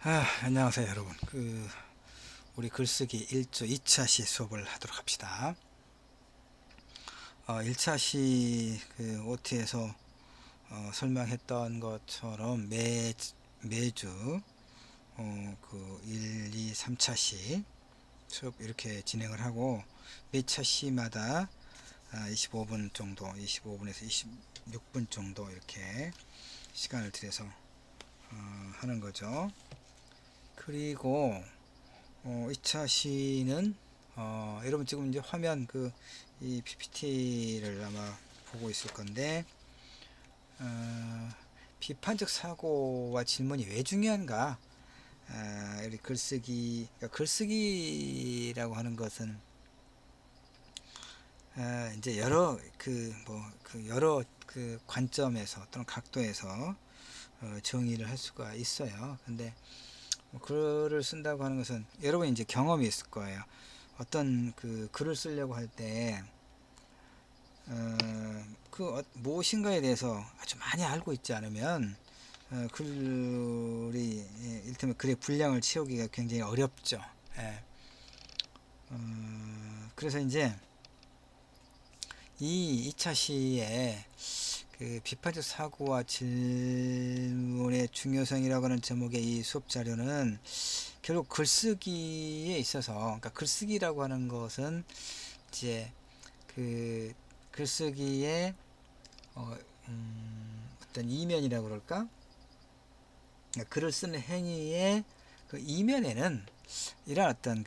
안녕하세요 여러분. 우리 글쓰기 1조 2차 시 수업을 하도록 합시다. 1차 시 OT에서 설명했던 것처럼 매주 1, 2, 3차 시 수업 이렇게 진행을 하고, 매 차 시마다 25분 정도, 25분에서 26분 정도 이렇게 시간을 들여서 하는 거죠. 그리고 2차 시는 여러분 지금 이제 화면 이 PPT를 아마 보고 있을 건데, 비판적 사고와 질문이 왜 중요한가? 우리 그러니까 글쓰기라고 하는 것은 이제 여러 관점에서 또는 각도에서 정의를 할 수가 있어요. 근데 글을 쓴다고 하는 것은 여러분이 이제 경험이 있을 거예요. 어떤 글을 쓰려고 할 때 무엇인가에 대해서 아주 많이 알고 있지 않으면 글이 이를테면 글의 분량을 채우기가 굉장히 어렵죠. 예. 그래서 이제 이 2차 시에 비판적 사고와 질문의 중요성이라고 하는 제목의 이 수업 자료는 결국 글쓰기에 있어서, 그러니까 글쓰기라고 하는 것은 이제 글쓰기의 어떤 이면이라고 그럴까? 그러니까 글을 쓰는 행위의 이면에는 이런 어떤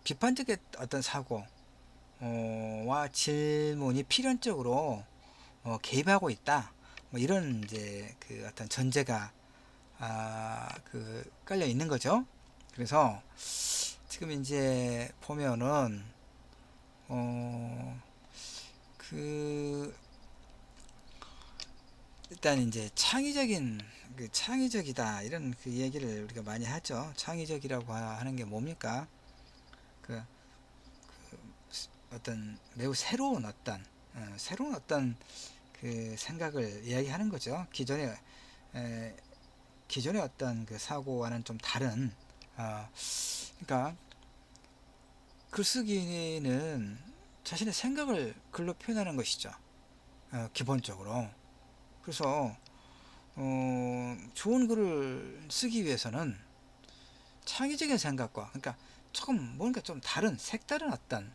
비판적인 어떤 사고와 질문이 필연적으로 개입하고 있다. 뭐 이런 이제 어떤 전제가 깔려 있는 거죠. 그래서 지금 이제 보면은 어, 그 일단 이제 창의적이다 이런 얘기를 우리가 많이 하죠. 창의적이라고 하는 게 뭡니까? 그 어떤 매우 새로운 어떤 생각을 이야기하는 거죠. 기존의 어떤 사고와는 좀 다른, 그러니까 글쓰기는 자신의 생각을 글로 표현하는 것이죠. 기본적으로. 그래서 좋은 글을 쓰기 위해서는 창의적인 생각과, 그러니까 조금 뭔가 좀 다른 색다른 어떤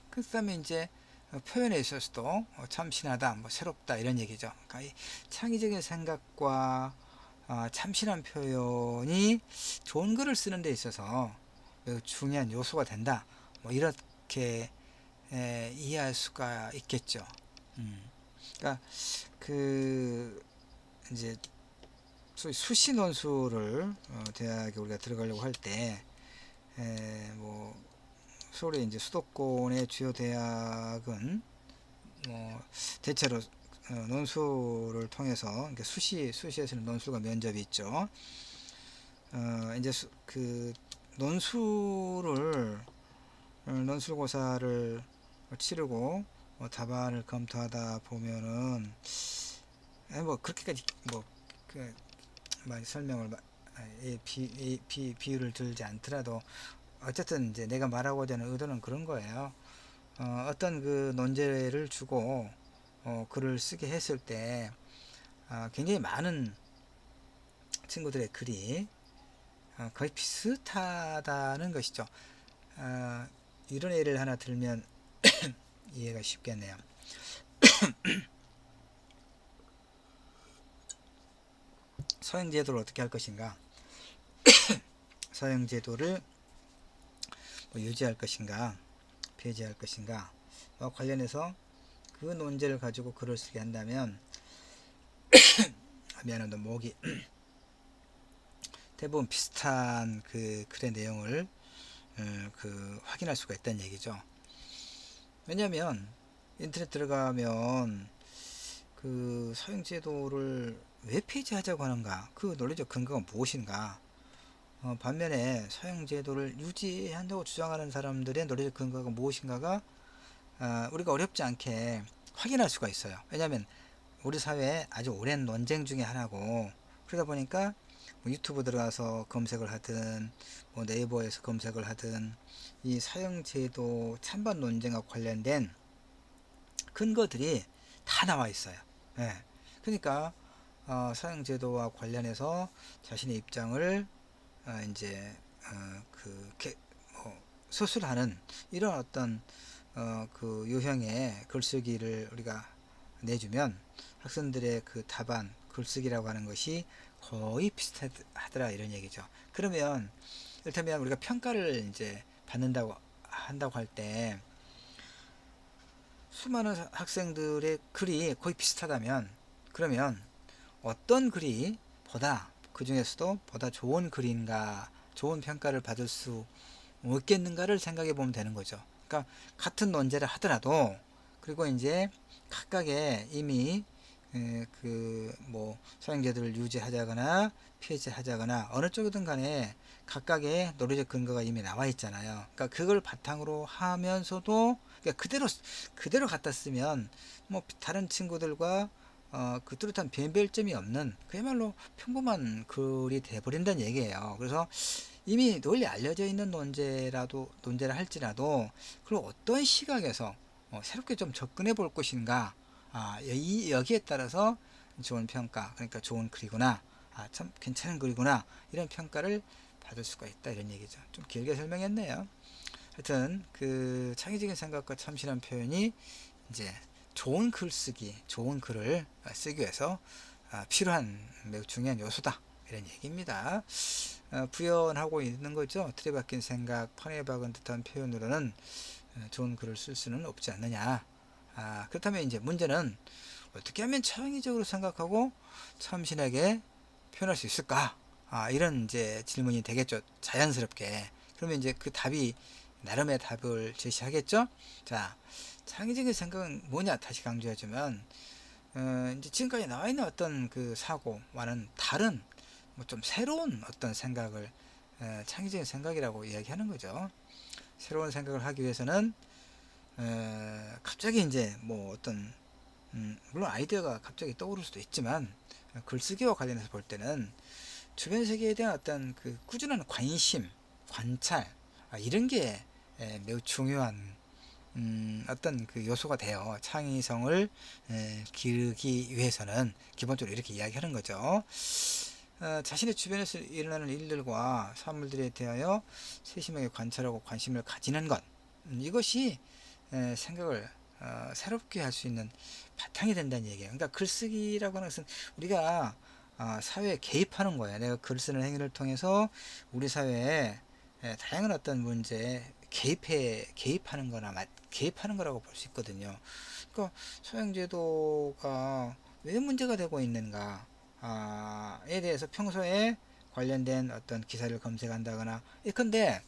그 다음에 이제 표현에 있어서도 참신하다, 뭐 새롭다 이런 얘기죠. 그러니까 이 창의적인 생각과 참신한 표현이 좋은 글을 쓰는 데 있어서 매우 중요한 요소가 된다, 뭐 이렇게 이해할 수가 있겠죠. 그러니까 이제 소위 수시 논술을 대학에 우리가 들어가려고 할 때, 뭐 서울의 이제 수도권의 주요 대학은 대체로 논술을 통해서, 그러니까 수시에서는 논술과 면접이 있죠. 이제 논술을 논술고사를 치르고 답안을 검토하다 보면은 뭐 그렇게까지 많이 설명을 비유를 들지 않더라도 어쨌든 이제 내가 말하고자 하는 의도는 그런 거예요. 어떤 논제를 주고 글을 쓰게 했을 때 굉장히 많은 친구들의 글이 거의 비슷하다는 것이죠. 이런 예를 하나 들면 이해가 쉽겠네요. 서행제도를 어떻게 할 것인가, 서행제도를 유지할 것인가 폐지할 것인가 관련해서 그 논제를 가지고 글을 쓰게 한다면, 미안합니다, 목이 대부분 비슷한 글의 내용을 확인할 수가 있다는 얘기죠. 왜냐하면 인터넷 들어가면 서행제도를 왜 폐지하자고 하는가, 그 논리적 근거가 무엇인가, 반면에 서행제도를 유지한다고 주장하는 사람들의 논리적 근거가 무엇인가가 우리가 어렵지 않게 확인할 수가 있어요. 왜냐하면 우리 사회의 아주 오랜 논쟁 중에 하나고, 그러다 보니까 뭐 유튜브 들어가서 검색을 하든 뭐 네이버에서 검색을 하든 이 사형제도 찬반 논쟁과 관련된 근거들이 다 나와 있어요. 예. 그러니까 사형제도와 관련해서 자신의 입장을 이제 뭐 서술하는 이런 어떤 그 유형의 글쓰기를 우리가 내주면 학생들의 그 답안 글쓰기라고 하는 것이 거의 비슷하더라 이런 얘기죠. 그러면 이를테면 우리가 평가를 이제 받는다고 한다고 할 때 수많은 학생들의 글이 거의 비슷하다면 그러면 어떤 글이 보다 그 중에서도 보다 좋은 글인가 좋은 평가를 받을 수 없겠는가를 생각해 보면 되는 거죠. 그러니까 같은 논제를 하더라도 그리고 이제 각각의 이미 그 뭐 사용자들을 유지하자거나 폐지하자거나 어느 쪽이든 간에 각각의 논리적 근거가 이미 나와 있잖아요. 그러니까 그걸 바탕으로 하면서도 그러니까 그대로 갖다 쓰면 뭐 다른 친구들과 그 뚜렷한 변별점이 없는 그야말로 평범한 글이 돼버린다는 얘기예요. 그래서 이미 널리 알려져 있는 논제를 할지라도 그걸 어떤 시각에서 새롭게 좀 접근해 볼 것인가, 여기에 따라서 좋은 평가, 그러니까 좋은 글이구나, 참 괜찮은 글이구나 이런 평가를 받을 수가 있다 이런 얘기죠. 좀 길게 설명했네요. 하여튼 그 창의적인 생각과 참신한 표현이 이제 좋은 글쓰기, 좋은 글을 쓰기 위해서 필요한 매우 중요한 요소다 이런 얘기입니다. 부연하고 있는 거죠. 틀에 박힌 생각, 판에 박은 듯한 표현으로는 좋은 글을 쓸 수는 없지 않느냐. 그렇다면 이제 문제는 어떻게 하면 창의적으로 생각하고 참신하게 표현할 수 있을까? 이런 이제 질문이 되겠죠. 자연스럽게. 그러면 이제 그 답이 나름의 답을 제시하겠죠. 자, 창의적인 생각은 뭐냐? 다시 강조해주면 이제 지금까지 나와 있는 어떤 그 사고와는 다른 뭐 좀 새로운 어떤 생각을 창의적인 생각이라고 이야기하는 거죠. 새로운 생각을 하기 위해서는 갑자기 이제 뭐 어떤 물론 아이디어가 갑자기 떠오를 수도 있지만 글쓰기와 관련해서 볼 때는 주변 세계에 대한 어떤 그 꾸준한 관심, 관찰 이런 게 매우 중요한 어떤 그 요소가 돼요. 창의성을 기르기 위해서는 기본적으로 이렇게 이야기하는 거죠. 자신의 주변에서 일어나는 일들과 사물들에 대하여 세심하게 관찰하고 관심을 가지는 것 이것이 생각을 새롭게 할 수 있는 바탕이 된다는 얘기예요. 그러니까 글쓰기라고 하는 것은 우리가 사회에 개입하는 거예요. 내가 글 쓰는 행위를 통해서 우리 사회에 다양한 어떤 문제에 개입하는 거라고 볼 수 있거든요. 그러니까 소양제도가 왜 문제가 되고 있는가에 대해서 평소에 관련된 어떤 기사를 검색한다거나 예컨대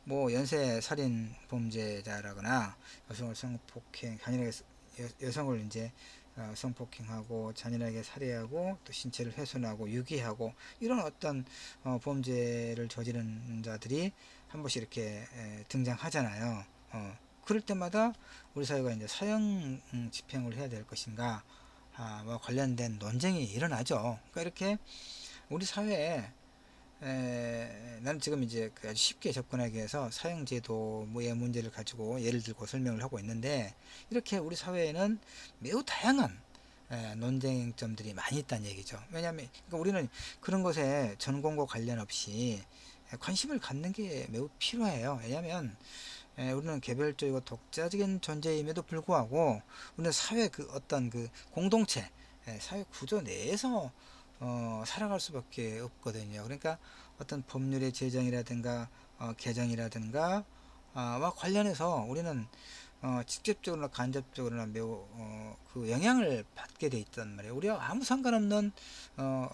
뭐 연쇄 살인 범죄자라거나 여성을 성폭행 잔인하게 여성을 이제 성폭행하고 잔인하게 살해하고 또 신체를 훼손하고 유기하고 이런 어떤 범죄를 저지른 자들이 한 번씩 이렇게 등장하잖아요. 그럴 때마다 우리 사회가 이제 사형 집행을 해야 될 것인가 와 관련된 논쟁이 일어나죠. 그러니까 이렇게 우리 사회에 나는 지금 이제 그 아주 쉽게 접근하기 위해서 사형제도의 문제를 가지고 예를 들고 설명을 하고 있는데 이렇게 우리 사회에는 매우 다양한 논쟁점들이 많이 있다는 얘기죠. 왜냐하면 그러니까 우리는 그런 것에 전공과 관련 없이 관심을 갖는 게 매우 필요해요. 왜냐하면 우리는 개별적이고 독자적인 존재임에도 불구하고 우리는 사회 그 어떤 그 공동체 사회 구조 내에서 살아갈 수밖에 없거든요. 그러니까 어떤 법률의 제정이라든가 개정이라든가 와 관련해서 우리는 직접적으로나 간접적으로나 매우 그 영향을 받게 돼 있단 말이에요. 우리와 아무 상관없는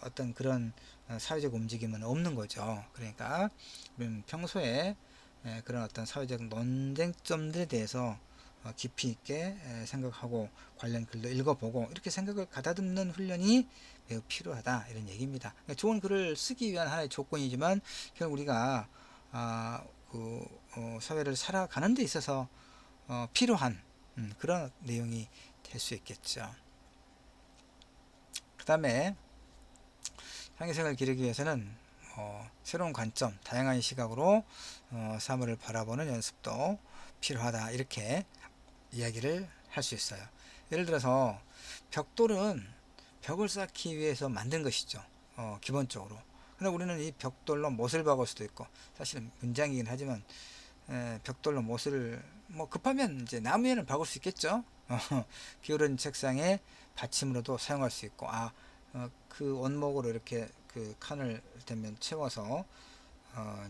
어떤 그런 사회적 움직임은 없는 거죠. 그러니까 우리는 평소에 그런 어떤 사회적 논쟁점들에 대해서 깊이 있게 생각하고 관련 글도 읽어보고 이렇게 생각을 가다듬는 훈련이 매우 필요하다 이런 얘기입니다. 그러니까 좋은 글을 쓰기 위한 하나의 조건이지만 결국 우리가 사회를 살아가는 데 있어서 필요한 그런 내용이 될 수 있겠죠. 그 다음에 창의성을 기르기 위해서는 새로운 관점, 다양한 시각으로 사물을 바라보는 연습도 필요하다. 이렇게 이야기를 할 수 있어요. 예를 들어서 벽돌은 벽을 쌓기 위해서 만든 것이죠. 기본적으로. 근데 우리는 이 벽돌로 못을 박을 수도 있고, 사실은 문장이긴 하지만 벽돌로 못을 뭐 급하면 이제 나무에는 박을 수 있겠죠. 기울은 책상에 받침으로도 사용할 수 있고, 그 원목으로 이렇게 그 칸을 대면 채워서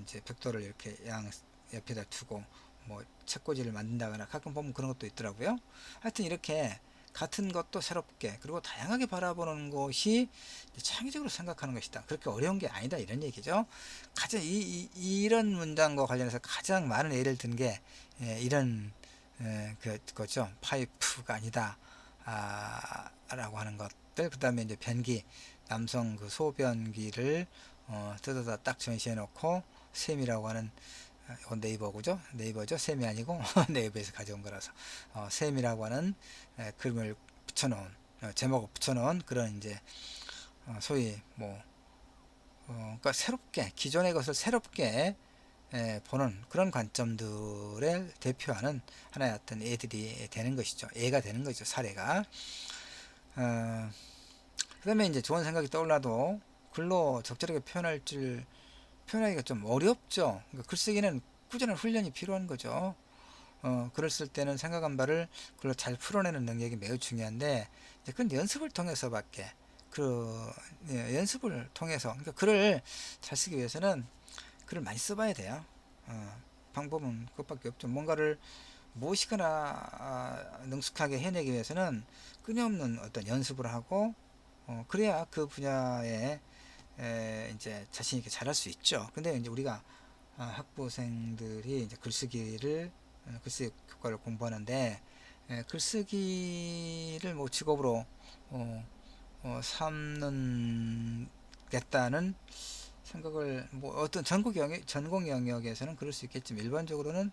이제 벽돌을 이렇게 양 옆에다 두고 뭐 책꽂이를 만든다거나 가끔 보면 그런 것도 있더라고요. 하여튼 이렇게 같은 것도 새롭게 그리고 다양하게 바라보는 것이 창의적으로 생각하는 것이다. 그렇게 어려운 게 아니다, 이런 얘기죠. 가장 이런 문장과 관련해서 가장 많은 예를 든 게 이런 그거죠. 파이프가 아니다 라고 하는 것들. 그 다음에 이제 변기, 남성 그 소변기를 뜯어다 딱 전시해 놓고 셈이라고 하는, 이건 네이버죠. 셈이 아니고 네이버에서 가져온 거라서 셈이라고 하는 그림을 붙여놓은, 제목을 붙여놓은 그런 이제 소위 뭐 그러니까 새롭게 기존의 것을 새롭게 보는 그런 관점들을 대표하는 하나의 어떤 애들이 되는 것이죠. 애가 되는 거죠. 사례가. 그 다음에 이제 좋은 생각이 떠올라도 글로 적절하게 표현하기가 좀 어렵죠. 그러니까 글쓰기는 꾸준한 훈련이 필요한 거죠. 글을 쓸 때는 생각한 바를 글로 잘 풀어내는 능력이 매우 중요한데, 이제 그건 연습을 통해서밖에, 연습을 통해서, 그러니까 글을 잘 쓰기 위해서는 글을 많이 써봐야 돼요. 방법은 그것밖에 없죠. 뭔가를 무엇이거나 능숙하게 해내기 위해서는 끊임없는 어떤 연습을 하고, 그래야 그 분야에 이제 자신 있게 잘할 수 있죠. 근데 이제 우리가 학부생들이 이제 글쓰기 교과를 공부하는데, 글쓰기를 뭐 직업으로 삼는겠다는 생각을, 뭐 어떤 전공 영역에서는 그럴 수 있겠지만, 일반적으로는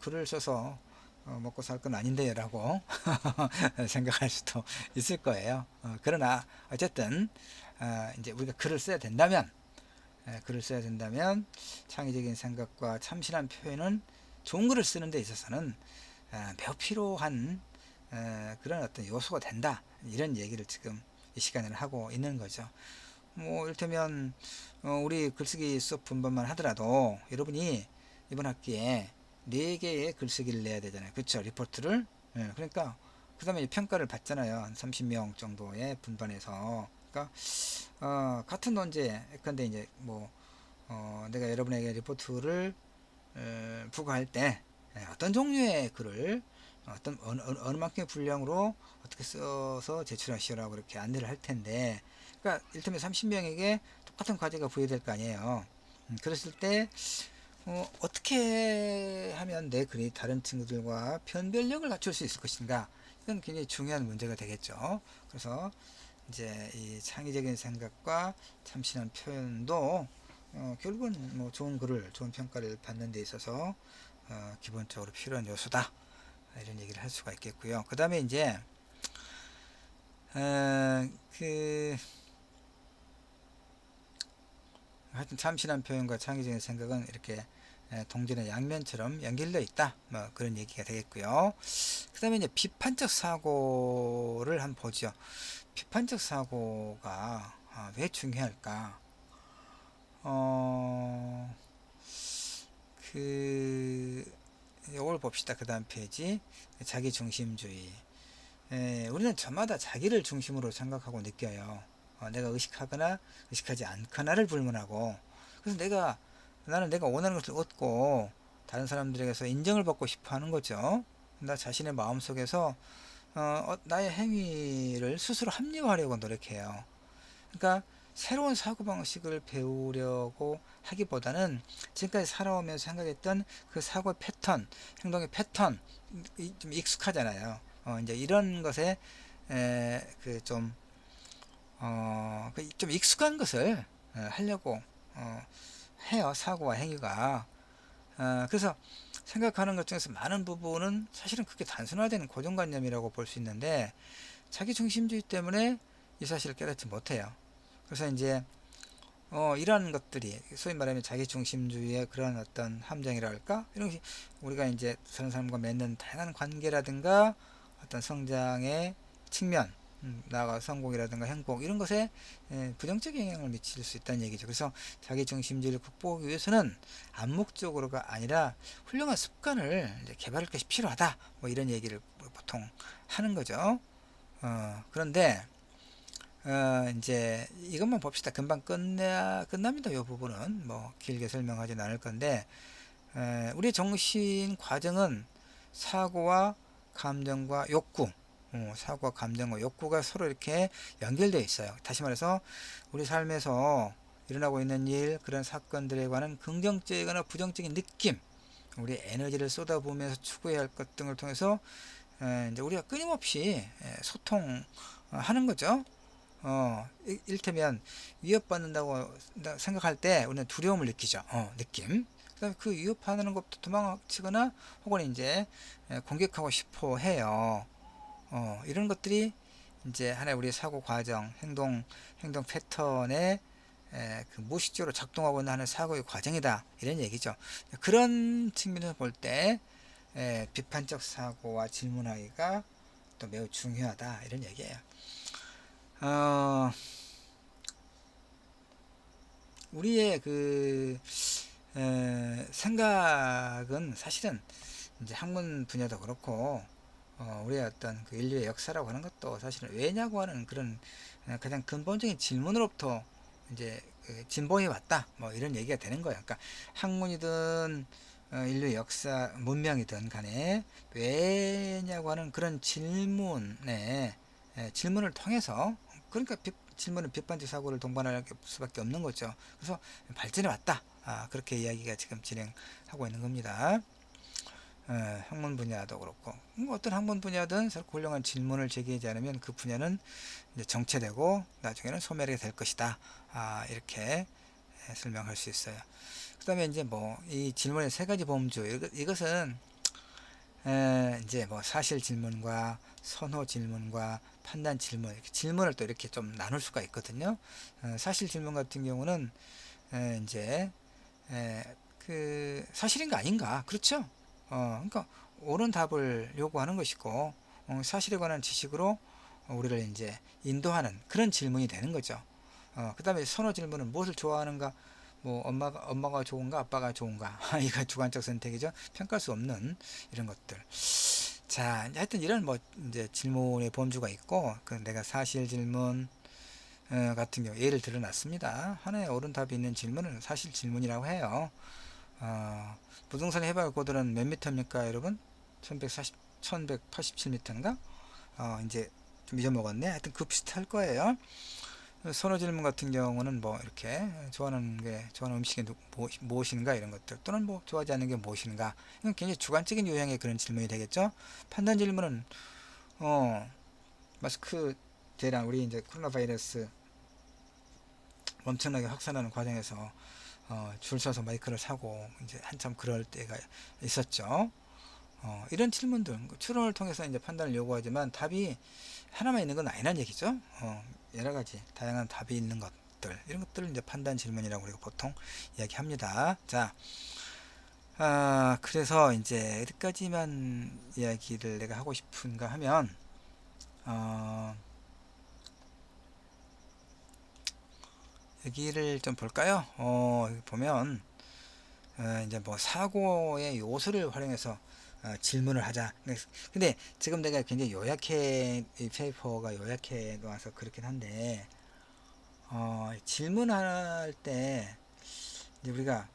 글을 써서 먹고 살 건 아닌데 라고 생각할 수도 있을 거예요. 그러나 어쨌든 이제 우리가 글을 써야 된다면 창의적인 생각과 참신한 표현은 좋은 글을 쓰는 데 있어서는 매우 필요한 그런 어떤 요소가 된다, 이런 얘기를 지금 이 시간에는 하고 있는 거죠. 뭐 이를테면 우리 글쓰기 수업 분반만 하더라도 여러분이 이번 학기에 4개의 글쓰기를 내야 되잖아요. 그렇죠? 리포트를. 그러니까 그 다음에 평가를 받잖아요. 한 30명 정도의 분반에서. 그러니까 같은 논제, 근데 이제 뭐 내가 여러분에게 리포트를 부과할 때 어떤 종류의 글을 어느 만큼의 분량으로 어떻게 써서 제출하시오라고 이렇게 안내를 할 텐데, 그러니까 일테면 30명에게 똑같은 과제가 부여될 거 아니에요. 그랬을 때 어떻게 하면 내 글이 다른 친구들과 변별력을 갖출 수 있을 것인가, 이건 굉장히 중요한 문제가 되겠죠. 그래서 이제 이 창의적인 생각과 참신한 표현도 결국은 뭐 좋은 평가를 받는 데 있어서 기본적으로 필요한 요소다, 이런 얘기를 할 수가 있겠고요. 그 다음에 이제 하여튼 참신한 표현과 창의적인 생각은 이렇게 동전의 양면처럼 연결되어 있다, 뭐 그런 얘기가 되겠고요. 그 다음에 이제 비판적 사고를 한번 보죠. 비판적 사고가 왜 중요할까? 이걸 봅시다. 그 다음 페이지. 자기중심주의. 우리는 저마다 자기를 중심으로 생각하고 느껴요. 내가 의식하거나 의식하지 않거나를 불문하고, 그래서 나는 내가 원하는 것을 얻고 다른 사람들에게서 인정을 받고 싶어 하는 거죠. 나 자신의 마음속에서 나의 행위를 스스로 합리화하려고 노력해요. 그러니까 새로운 사고방식을 배우려고 하기보다는 지금까지 살아오면서 생각했던 그 사고의 패턴, 행동의 패턴, 좀 익숙하잖아요. 이제 이런 것에 좀 익숙한 것을 하려고 해요. 사고와 행위가. 그래서 생각하는 것 중에서 많은 부분은 사실은 그게 단순화된 고정관념이라고 볼 수 있는데, 자기중심주의 때문에 이 사실을 깨닫지 못해요. 그래서 이제 이러한 것들이 소위 말하면 자기중심주의의 그런 어떤 함정이라 할까? 이런 것이 우리가 이제 다른 사람과 맺는 다양한 관계라든가 어떤 성장의 측면, 나아가 성공이라든가 행복 이런 것에 부정적 영향을 미칠 수 있다는 얘기죠. 그래서 자기중심주의를 극복하기 위해서는 암묵적으로가 아니라 훌륭한 습관을 이제 개발할 것이 필요하다. 뭐 이런 얘기를 보통 하는 거죠. 그런데 이제 이것만 봅시다. 금방 끝납니다. 이 부분은 뭐 길게 설명하지는 않을 건데, 우리 정신 과정은 사고와 감정과 욕구, 사고와 감정과 욕구가 서로 이렇게 연결되어 있어요. 다시 말해서 우리 삶에서 일어나고 있는 일, 그런 사건들에 관한 긍정적이거나 부정적인 느낌, 우리 에너지를 쏟아부으면서 추구해야 할 것 등을 통해서 이제 우리가 끊임없이 소통하는 거죠. 일테면 위협받는다고 생각할 때 우리는 두려움을 느끼죠. 느낌. 그다음에 그 위협하는 것부터 도망치거나 혹은 이제 공격하고 싶어 해요. 이런 것들이 이제 하나의 우리 사고 과정, 행동 패턴의 그 무의식적으로 작동하고 있는 하나의 사고의 과정이다. 이런 얘기죠. 그런 측면에서 볼 때 비판적 사고와 질문하기가 또 매우 중요하다. 이런 얘기예요. 어, 우리의 그 생각은 사실은 이제 학문 분야도 그렇고 우리의 어떤 그 인류의 역사라고 하는 것도 사실은 왜냐고 하는 그런 가장 근본적인 질문으로부터 이제 진보해 왔다 뭐 이런 얘기가 되는 거예요. 그러니까 학문이든 인류의 역사 문명이든 간에 왜냐고 하는 그런 질문을 통해서 그러니까 질문은 비판적 사고를 동반할 수밖에 없는 거죠. 그래서 발전해 왔다. 그렇게 이야기가 지금 진행하고 있는 겁니다. 학문 분야도 그렇고 어떤 학문 분야든 서로 훌륭한 질문을 제기하지 않으면 그 분야는 이제 정체되고 나중에는 소멸이 될 것이다. 이렇게 설명할 수 있어요. 그 다음에 이제 뭐 이 질문의 세 가지 범주 이것은 이제 뭐 사실 질문과 선호 질문과 판단 질문 이렇게 질문을 또 이렇게 좀 나눌 수가 있거든요. 사실 질문 같은 경우는 이제 그 사실인가 아닌가 그렇죠. 그러니까 옳은 답을 요구하는 것이고 사실에 관한 지식으로 우리를 이제 인도하는 그런 질문이 되는 거죠. 그 다음에 선호 질문은 무엇을 좋아하는가, 뭐 엄마가 좋은가 아빠가 좋은가 이거 주관적 선택이죠. 평가할 수 없는 이런 것들. 자, 하여튼 이런 뭐 이제 질문의 범주가 있고 그 내가 사실 질문 같은 경우 예를 들어 놨습니다. 하나의 옳은 답이 있는 질문은 사실 질문이라고 해요. 부동산 해발 고도는 몇 미터입니까, 여러분? 1140, 1187미터인가? 이제 좀 잊어먹었네. 하여튼 그 비슷할 거예요. 선호 질문 같은 경우는 뭐 이렇게 좋아하는 음식이 무엇인가 이런 것들 또는 뭐 좋아하지 않는 게 무엇인가 이건 굉장히 주관적인 유형의 그런 질문이 되겠죠. 판단 질문은 마스크 대란 우리 이제 코로나 바이러스 엄청나게 확산하는 과정에서 줄 서서 마이크를 사고 이제 한참 그럴 때가 있었죠. 이런 질문들 추론을 통해서 이제 판단을 요구하지만 답이 하나만 있는 건 아니란 얘기죠. 여러 가지 다양한 답이 있는 것들 이런 것들을 이제 판단 질문이라고 우리가 보통 이야기합니다. 자, 그래서 이제 여기까지만 이야기를 내가 하고 싶은가 하면 여기를 좀 볼까요? 여기 보면 이제 뭐 사고의 요소를 활용해서 질문을 하자. 근데 지금 내가 굉장히 요약해 이 페이퍼가 요약해 놓아서 그렇긴 한데 질문할 때 이제 우리가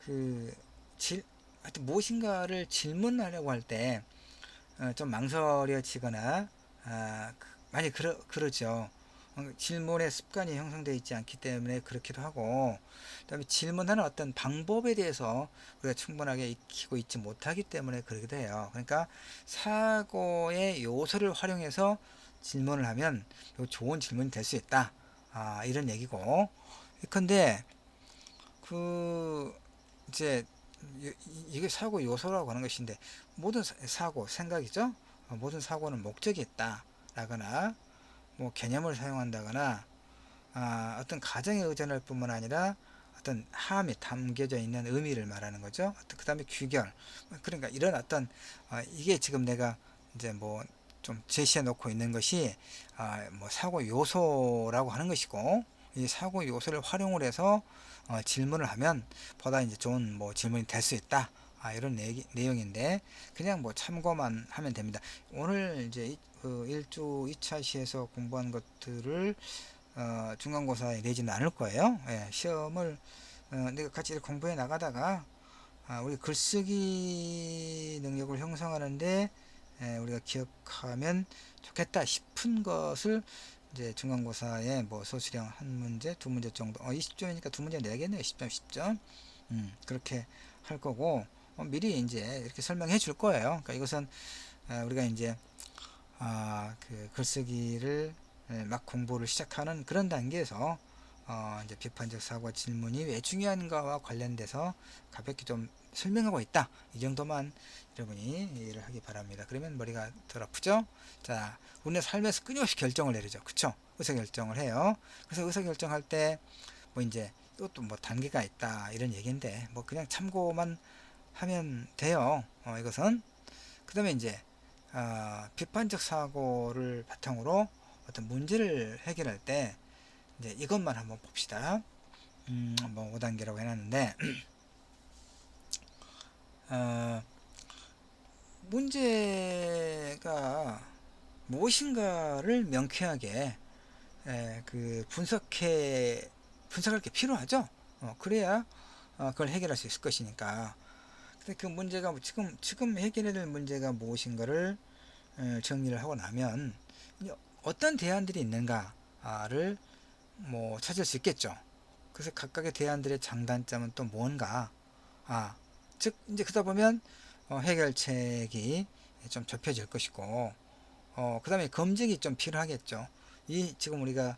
그 하여튼 무엇인가를 질문하려고 할 때 좀 망설여지거나 많이 그러죠. 질문의 습관이 형성되어 있지 않기 때문에 그렇기도 하고 그다음에 질문하는 어떤 방법에 대해서 우리가 충분하게 익히고 있지 못하기 때문에 그러기도 해요. 그러니까 사고의 요소를 활용해서 질문을 하면 좋은 질문이 될 수 있다. 이런 얘기고 근데 그 이제 이게 사고 요소라고 하는 것인데 모든 사고 생각이죠. 모든 사고는 목적이 있다 라거나 뭐 개념을 사용한다거나 어떤 가정에 의존할 뿐만 아니라 어떤 함이 담겨져 있는 의미를 말하는 거죠. 그 다음에 규결. 그러니까 이런 어떤, 이게 지금 내가 이제 뭐 좀 제시해 놓고 있는 것이, 뭐 사고 요소라고 하는 것이고, 이 사고 요소를 활용을 해서 질문을 하면 보다 이제 좋은 뭐 질문이 될 수 있다. 이런 내용인데, 그냥 뭐 참고만 하면 됩니다. 오늘 이제 그 1주 2차 시에서 공부한 것들을 중간고사에 내지는 않을 거예요. 예, 시험을 내가 같이 공부해 나가다가 우리 글쓰기 능력을 형성하는데 우리가 기억하면 좋겠다 싶은 것을 이제 중간고사에 뭐 소수령 한 문제, 두 문제 정도, 20점이니까 두 문제 내겠네요. 10점, 10점. 그렇게 할 거고, 미리 이제 이렇게 설명해 줄 거예요. 그러니까 이것은 우리가 이제 그 글쓰기를 막 공부를 시작하는 그런 단계에서 이제 비판적 사고와 질문이 왜 중요한가와 관련돼서 가볍게 좀 설명하고 있다. 이 정도만 여러분이 이해를 하기 바랍니다. 그러면 머리가 덜 아프죠? 자, 우리는 삶에서 끊임없이 결정을 내리죠. 그쵸? 의사결정을 해요. 그래서 의사결정할 때 뭐 이제 이것도 뭐 단계가 있다 이런 얘기인데 뭐 그냥 참고만 하면 돼요. 이것은 그 다음에 이제 비판적 사고를 바탕으로 어떤 문제를 해결할 때 이제 이것만 한번 봅시다. 뭐 5단계라고 해놨는데 문제가 무엇인가를 명쾌하게 그 분석할 게 필요하죠. 그래야 그걸 해결할 수 있을 것이니까. 근데 그 문제가 뭐 지금 해결해야 될 문제가 무엇인가를 정리를 하고 나면 어떤 대안들이 있는가를 뭐 찾을 수 있겠죠. 그래서 각각의 대안들의 장단점은 또 뭔가, 즉 이제 그러다 보면 해결책이 좀 좁혀질 것이고, 그 다음에 검증이 좀 필요하겠죠. 이 지금 우리가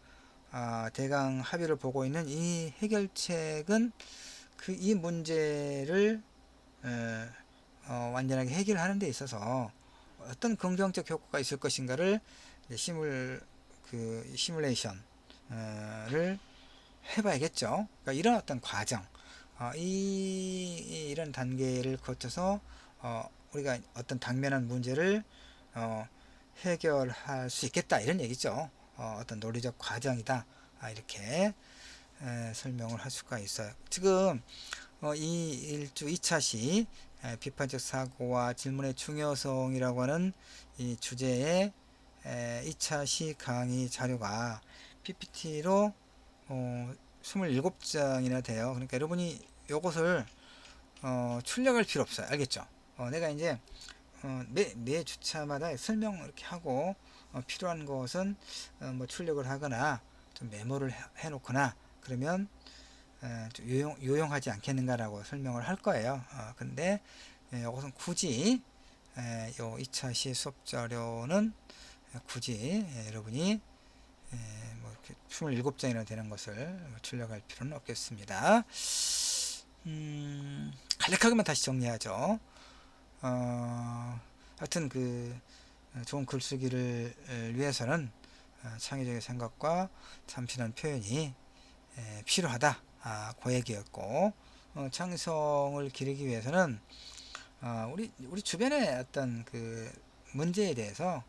대강 합의를 보고 있는 이 해결책은 이 문제를 완전하게 해결하는 데 있어서 어떤 긍정적 효과가 있을 것인가를 시뮬레이션을 해봐야겠죠. 그러니까 이런 어떤 과정, 이런 단계를 거쳐서 우리가 어떤 당면한 문제를 해결할 수 있겠다 이런 얘기죠. 어떤 논리적 과정이다. 이렇게 설명을 할 수가 있어요. 지금 이 일주 2차 시 비판적 사고와 질문의 중요성이라고 하는 이 주제의 2차 시 강의 자료가 PPT로 27장이나 돼요. 그러니까 여러분이 이것을 출력할 필요 없어요. 알겠죠? 내가 이제 매 주차마다 설명 이렇게 하고 필요한 것은 뭐 출력을 하거나 좀 메모를 해놓거나 그러면 좀 유용하지 않겠는가라고 설명을 할 거예요. 근데 이것은 굳이 요 2차 시 수업 자료는 굳이 여러분이 뭐 이렇게 27장이나 되는 것을 출력할 필요는 없겠습니다. 간략하게만 다시 정리하죠. 하여튼 그 좋은 글쓰기를 위해서는 창의적인 생각과 참신한 표현이 필요하다. 그 얘기였고, 창의성을 기르기 위해서는 우리 주변의 어떤 그 문제에 대해서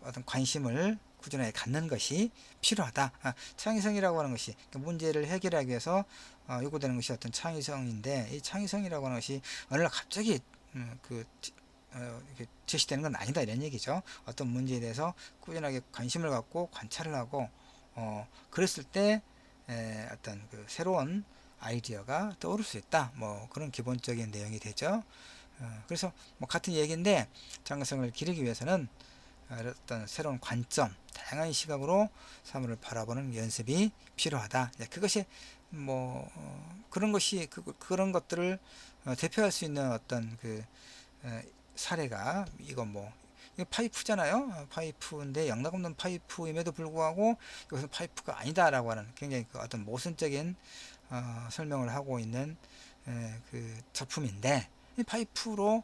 어떤 관심을 꾸준하게 갖는 것이 필요하다. 창의성이라고 하는 것이 문제를 해결하기 위해서 요구되는 것이 어떤 창의성인데, 이 창의성이라고 하는 것이 어느 날 갑자기 이렇게 제시되는 건 아니다 이런 얘기죠. 어떤 문제에 대해서 꾸준하게 관심을 갖고 관찰을 하고 그랬을 때 어떤 그 새로운 아이디어가 떠오를 수 있다. 뭐 그런 기본적인 내용이 되죠. 그래서 뭐 같은 얘기인데 창의성을 기르기 위해서는 어떤 새로운 관점, 다양한 시각으로 사물을 바라보는 연습이 필요하다. 그것이 뭐 그런 것이 그런 것들을 대표할 수 있는 어떤 그 사례가 이건 뭐 이거 파이프잖아요. 파이프인데 영락 없는 파이프임에도 불구하고 이것은 파이프가 아니다라고 하는 굉장히 그 어떤 모순적인 설명을 하고 있는 그 작품인데 파이프로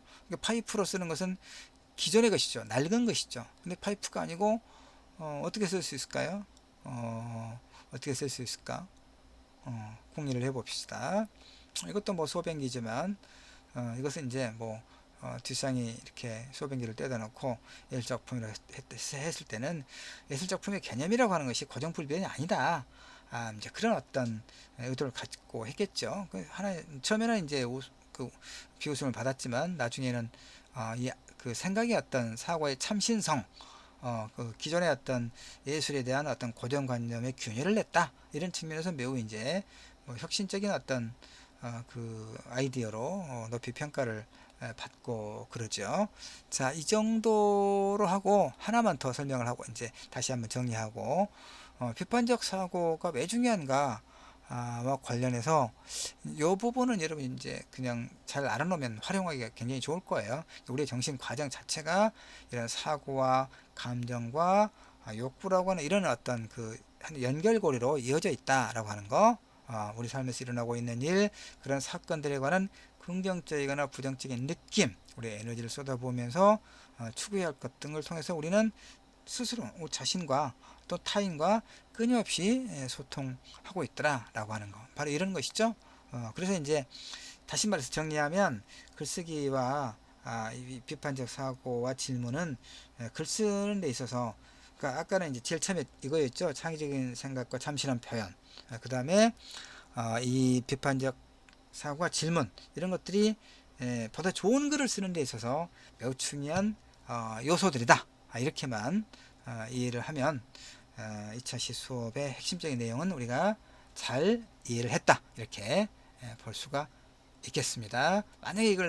쓰는 것은 기존의 것이죠. 낡은 것이죠. 근데 파이프가 아니고 어떻게 쓸 수 있을까요? 어떻게 쓸 수 있을까? 궁리를 해 봅시다. 이것도 뭐 소변기지만 이것은 이제 뭐 뒷상이 이렇게 소변기를 떼다 놓고 예술작품이라고 했을 때는 예술작품의 개념이라고 하는 것이 고정불변이 아니다. 이제 그런 어떤 의도를 갖고 했겠죠. 처음에는 이제 그 비웃음을 받았지만 나중에는 그 생각의 어떤 사고의 참신성, 그 기존의 어떤 예술에 대한 어떤 고정관념의 균열을 냈다. 이런 측면에서 매우 이제 뭐 혁신적인 어떤 그 아이디어로 높이 평가를 받고 그러죠. 자, 이 정도로 하고 하나만 더 설명을 하고 이제 다시 한번 정리하고 비판적 사고가 왜 중요한가 와 관련해서 이 부분은 여러분 이제 그냥 잘 알아놓으면 활용하기가 굉장히 좋을 거예요. 우리의 정신 과정 자체가 이런 사고와 감정과 욕구라고 하는 이런 어떤 그 연결고리로 이어져 있다라고 하는 거, 우리 삶에서 일어나고 있는 일, 그런 사건들에 관한 긍정적이거나 부정적인 느낌, 우리의 에너지를 쏟아부으면서 추구해야 할 것 등을 통해서 우리는 스스로 자신과 또 타인과 끊임없이 소통하고 있더라라고 하는 거, 바로 이런 것이죠. 그래서 이제 다시 말해서 정리하면 글쓰기와 이 비판적 사고와 질문은 글 쓰는 데 있어서, 그러니까 아까는 이제 제일 처음에 이거였죠. 창의적인 생각과 참신한 표현. 그 다음에 이 비판적 사고와 질문, 이런 것들이 보다 좋은 글을 쓰는 데 있어서 매우 중요한 요소들이다. 이렇게만 이해를 하면 2차 시 수업의 핵심적인 내용은 우리가 잘 이해를 했다. 이렇게 볼 수가 있겠습니다. 만약에 이걸